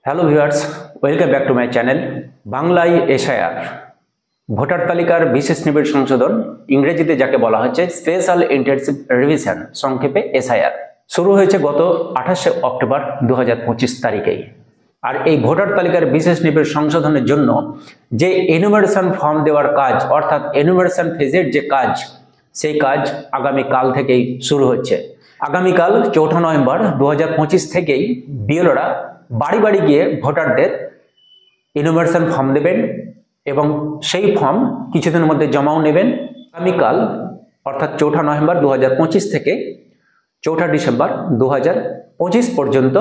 Hello viewers, welcome back to my channel বাংলায় SIR. Voter তালিকার বিশেষ নিবিড় সংশোধন, ইংরেজিতে যাকে বলা হচ্ছে স্পেশাল ইন্টেনসিভ রিভিশন, সংক্ষেপে এসআইআর, শুরু হয়েছে গত 28শে অক্টোবর 2025 তারিখেই। আর এই ভোটার তালিকার বিশেষ নিবিড় সংশোধনের জন্য যে এনুমারেশন ফর্ম দেওয়ার কাজ, অর্থাৎ এনুমারেশন ফেজের যে কাজ, সেই কাজ আগামীকাল থেকেই শুরু হচ্ছে। আগামীকাল 4 নভেম্বর 2025 থেকেই বিএলওরা বাড়ি বাড়ি গিয়ে ভোটারদের এনুমারেশন ফর্ম দেবেন এবং সেই ফর্ম কিছুদিনের মধ্যে জমাও নেবেন। আগামীকাল অর্থাৎ 4 নভেম্বর 2025 থেকে 4 ডিসেম্বর 2025 পর্যন্ত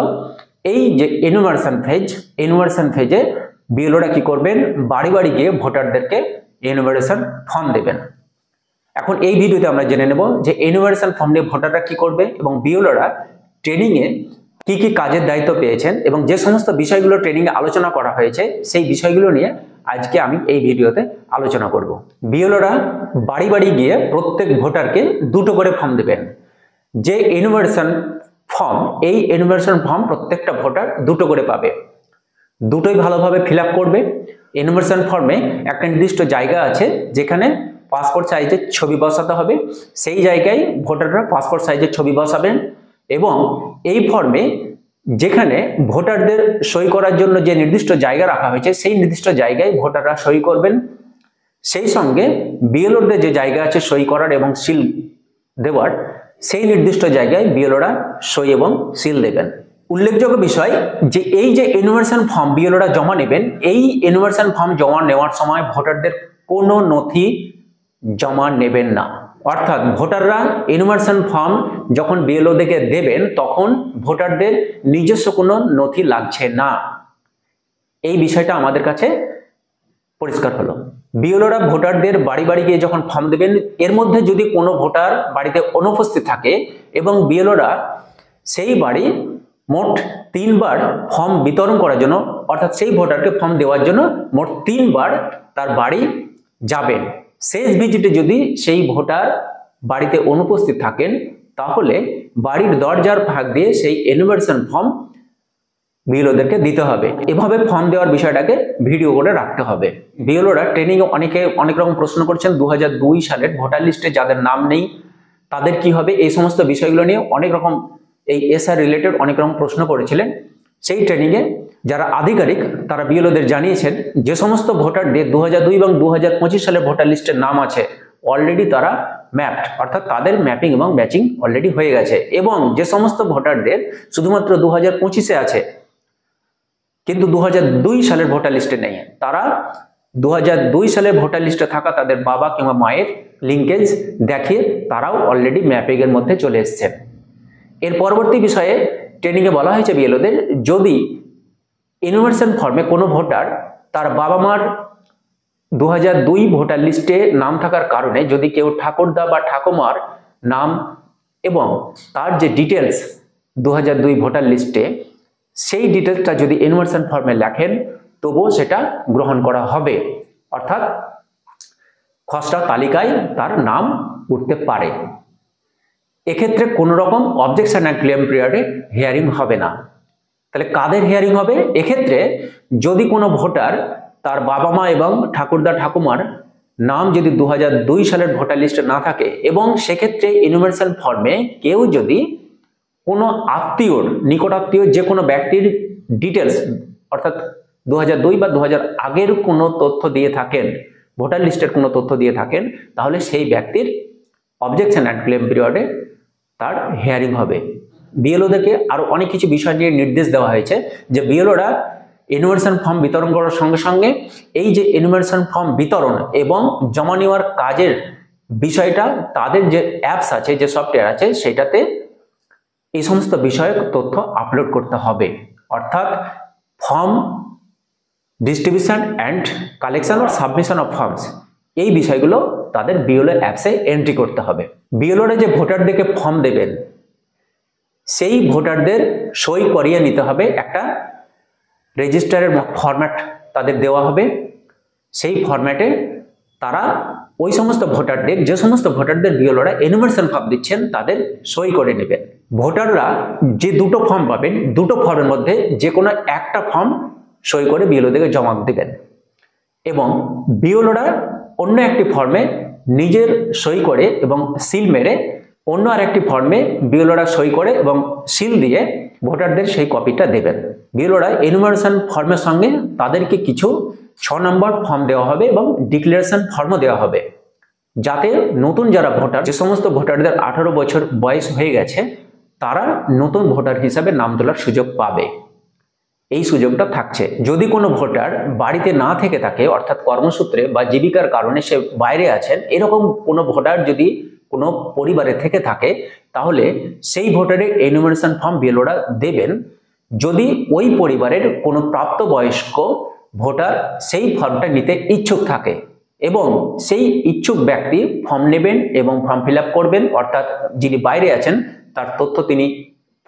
এই যে এনুমারেশন ফেজে বিএলওরা কি করবেন, বাড়ি বাড়ি গিয়ে ভোটারদেরকে এনুমারেশন ফর্ম দেবেন। এখন এই ভিডিওতে আমরা জেনে নেব যে এনুমারেশন ফর্ম নিয়ে ভোটাররা কি করবে এবং বিএলওরা ট্রেনিংয়ে কি কি কাজের দায়িত্ব পেয়েছেন এবং যে সমস্ত বিষয়গুলো ট্রেনিংয়ে আলোচনা করা হয়েছে সেই বিষয়গুলো নিয়ে আজকে আমি এই ভিডিওতে আলোচনা করব। বিএলওরা বাড়ি বাড়ি গিয়ে প্রত্যেক ভোটারকে দুটো করে ফর্ম দেবেন। যে এনুমারেশন ফর্ম, এই এনুমারেশন ফর্ম প্রত্যেকটা ভোটার দুটো করে পাবে। দুটোই ভালোভাবে ফিল আপ করবে। এনুমারেশন ফর্মে একটা নির্দিষ্ট জায়গা আছে যেখানে পাসপোর্ট সাইজের ছবি বসাতে হবে, সেই জায়গায় ভোটাররা পাসপোর্ট সাইজের ছবি বসাবেন এবং এই ফর্মে যেখানে ভোটারদের সই করার জন্য যে নির্দিষ্ট জায়গা রাখা হয়েছে সেই নির্দিষ্ট জায়গায় ভোটাররা সই করবেন। সেই সঙ্গে বিএলওদের যে জায়গা আছে সই করার এবং সিল দেওয়ার, সেই নির্দিষ্ট জায়গায় বিএলওরা সই এবং সিল দেবেন। উল্লেখযোগ্য বিষয় যে এই যে এনুমারেশন ফর্ম বিএলওরা জমা নেবেন, এই এনুমারেশন ফর্ম জমা নেওয়ার সময় ভোটারদের কোনো নথি জমা নেবেন না। অর্থাৎ ভোটাররা এনুমারেশন ফর্ম যখন বিএলওদেরকে দেবেন তখন ভোটারদের নিজস্ব কোনো নথি লাগছে না। এই বিষয়টা আমাদের কাছে পরিষ্কার হলো। বিএলওরা ভোটারদের বাড়ি বাড়ি গিয়ে যখন ফর্ম দেবেন, এর মধ্যে যদি কোনো ভোটার বাড়িতে অনুপস্থিত থাকে এবং বিএলওরা সেই বাড়ি মোট 3 বার ফর্ম বিতরণ করার জন্য, অর্থাৎ সেই ভোটারকে ফর্ম দেওয়ার জন্য মোট 3 বার তার বাড়ি যাবেন। শেষ ভিজিটে যদি সেই ভোটার বাড়িতে অনুপস্থিত থাকেন তাহলে বাড়ির দরজার ফাঁক দিয়ে সেই এনুমারেশন ফর্ম বিএলওদেরকে দিতে হবে। এভাবে ফর্ম দেওয়ার বিষয়টাকে ভিডিও করে রাখতে হবে। বিএলওরা ট্রেনিংয়ে অনেক রকম প্রশ্ন করছেন। 2002 সালের ভোটার লিস্টে যাদের নাম নেই তাদের কি হবে, এই সমস্ত বিষয়গুলো নিয়ে অনেক রকম এই এসআর রিলেটেড অনেক রকম প্রশ্ন করেছিলেন। সেই ট্রেনিংয়ে যারা আধিকারিক তারা বিএলওদের জানিয়েছেন যে সমস্ত ভোটারদের 2002 এবং 2025 সালের ভোটার লিস্টের নাম আছে অলরেডি তারা ম্যাপড, অর্থাৎ তাদের ম্যাপিং এবং ম্যাচিং অলরেডি হয়ে গেছে। এবং যে সমস্ত ভোটারদের শুধুমাত্র 2025-এ আছে কিন্তু 2002 সালের ভোটার লিস্টে নেই, তারা 2002 সালের ভোটার লিস্টে থাকা তাদের বাবা কিংবা মায়ের লিঙ্কেজ দেখিয়ে তারাও অলরেডি ম্যাপিং এর মধ্যে চলে এসেছেন। এর পরবর্তী বিষয়ে ট্রেনিংয়ে বলা হয়েছে বিএলওদের, যদি এনুমারেশন ফর্মে কোনো ভোটার তার বাবা মার 2002 ভোটার লিস্টে নাম থাকার কারণে যদি কেউ ঠাকুরদা বা ঠাকুমার নাম এবং তার যে ডিটেলস 2002 ভোটার লিস্টে, সেই ডিটেলসটা যদি এনুমারেশন ফর্মে লেখেন তবুও সেটা গ্রহণ করা হবে। অর্থাৎ খসড়া তালিকায় তার নাম উঠতে পারে। এক্ষেত্রে কোনো রকম অবজেকশন অ্যান্ড ক্লেম পিরিয়ডে হিয়ারিং হবে না। তাহলে কাদের হিয়ারিং হবে? এক্ষেত্রে যদি কোনো ভোটার তার বাবা মা এবং ঠাকুরদা ঠাকুমার নাম যদি 2002 সালের ভোটার লিস্টে না থাকে এবং সেক্ষেত্রে এনুমারেশন ফর্মে কেউ যদি কোনো আত্মীয়র, নিকটাত্মীয় যে কোনো ব্যক্তির ডিটেলস, অর্থাৎ 2002 বা 2000 আগের কোনো তথ্য দিয়ে থাকেন, ভোটার লিস্টের কোনো তথ্য দিয়ে থাকেন, তাহলে সেই ব্যক্তির অবজেকশন অ্যান্ড ক্লেম পিরিয়ডে তার হিয়ারিং হবে। বিএলওদেরকে আরো অনেক কিছু বিষয় নিয়ে নির্দেশ দেওয়া হয়েছে যে বিএলওরা এনুমারেশন ফর্ম বিতরণ করার সঙ্গে সঙ্গে এই যে এনুমারেশন ফর্ম বিতরণ এবং জমা নেওয়ার কাজের বিষয়টা তাদের যে অ্যাপস আছে, যে সফটওয়্যার আছে, সেটাতে এই সমস্ত বিষয়ক তথ্য আপলোড করতে হবে। অর্থাৎ ফর্ম ডিস্ট্রিবিউশন অ্যান্ড কালেকশন ও সাবমিশন অফ ফর্মস, এই বিষয়গুলো তাদের বিএলও অ্যাপসে এন্ট্রি করতে হবে। বিএলওরা যে ভোটারদেরকে ফর্ম দেবেন সেই ভোটারদের সই করিয়ে নিতে হবে। একটা রেজিস্টারের ফরম্যাট তাদের দেওয়া হবে, সেই ফরম্যাটে তারা ওই সমস্ত ভোটারদের, যে সমস্ত ভোটারদের বিএলওরা এনুমারেশন ফর্ম দিচ্ছেন তাদের সই করে নেবেন। ভোটাররা যে দুটো ফর্ম পাবেন, দুটো ফর্মের মধ্যে যে কোনো একটা ফর্ম সই করে বিএলওদেরকে জমা দেবেন এবং বিএলওরা অন্য একটি ফর্মে নিজের সই করে এবং সিল মেরে অন্য আরেকটি ফর্মে বিএলওরা সই করে এবং সিল দিয়ে ভোটারদের সেই কপিটা দেবেন। বিএলওরা এনুমারেশন ফর্মের সঙ্গে তাদেরকে কিছু 6 নম্বর ফর্ম দেওয়া হবে এবং ডিক্লারেশন ফর্মও দেওয়া হবে, যাতে নতুন যারা ভোটার, যে সমস্ত ভোটারদের 18 বছর বয়স হয়ে গেছে, তারা নতুন ভোটার হিসাবে নাম তোলার সুযোগ পাবে। এই সুযোগটা থাকছে। যদি কোনো ভোটার বাড়িতে না থেকে থাকে, অর্থাৎ কর্মসূত্রে বা জীবিকার কারণে সে বাইরে আছেন, এরকম কোনো ভোটার যদি কোনো পরিবারে থেকে থাকে, তাহলে সেই ভোটারের এনুমারেশন ফর্ম বিএলওরা দেবেন। যদি ওই পরিবারের কোনো প্রাপ্তবয়স্ক ভোটার সেই ফর্মটা নিতে ইচ্ছুক থাকে এবং সেই ইচ্ছুক ব্যক্তি ফর্ম নেবেন এবং ফর্ম ফিল আপ করবেন, অর্থাৎ যিনি বাইরে আছেন তার তথ্য তিনি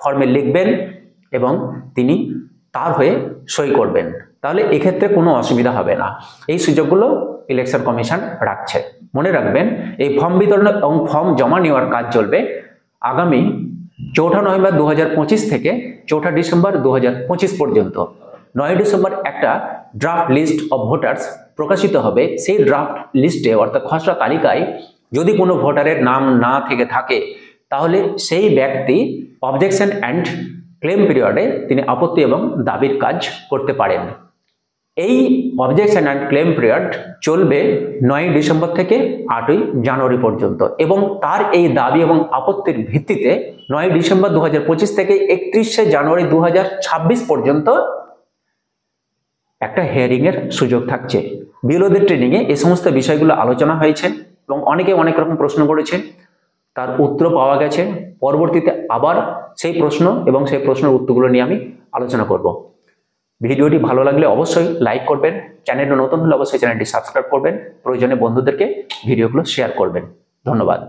ফর্মে লিখবেন এবং তিনি তার হয়ে সই করবেন, তাহলে এক্ষেত্রে কোনো অসুবিধা হবে না। এই সুযোগগুলো ইলেকশন কমিশন রাখছে। মনে রাখবেন, এই ফর্ম বিতরণ এবং ফর্ম জমা নেওয়ার কাজ চলবে আগামী 4 নভেম্বর 2025 থেকে 4 ডিসেম্বর 2025 পর্যন্ত। 9 ডিসেম্বর একটা ড্রাফট লিস্ট অফ ভোটার্স প্রকাশিত হবে। সেই ড্রাফট লিস্টে, অর্থাৎ খসড়া তালিকায় যদি কোনো ভোটারের নাম না থেকে থাকে, তাহলে সেই ব্যক্তি অবজেকশন অ্যান্ড ক্লেম পিরিয়ডে তিনি আপত্তি এবং দাবির কাজ করতে পারেন। এই অবজেকশন অ্যান্ড ক্লেম পিরিয়ড চলবে 9 ডিসেম্বর থেকে 8 জানুয়ারি পর্যন্ত এবং তার এই দাবি এবং আপত্তির ভিত্তিতে 9 ডিসেম্বর 2025 থেকে 31 জানুয়ারি 2026 পর্যন্ত একটা হিয়ারিং এর সুযোগ থাকছে। বিএলওদের ট্রেনিংয়ে এই সমস্ত বিষয়গুলো আলোচনা হয়েছে এবং অনেকে অনেক রকম প্রশ্ন করেছে, তার উত্তর পাওয়া গেছে। পরবর্তীতে আবার সেই প্রশ্ন এবং সেই প্রশ্নের উত্তরগুলো নিয়ে আমি আলোচনা করব। ভিডিওটি ভালো লাগলে অবশ্যই লাইক করবেন, চ্যানেলে নতুন হলে অবশ্যই চ্যানেলটি সাবস্ক্রাইব করবেন, প্রয়োজনে বন্ধুদেরকে ভিডিওগুলো শেয়ার করবেন। ধন্যবাদ।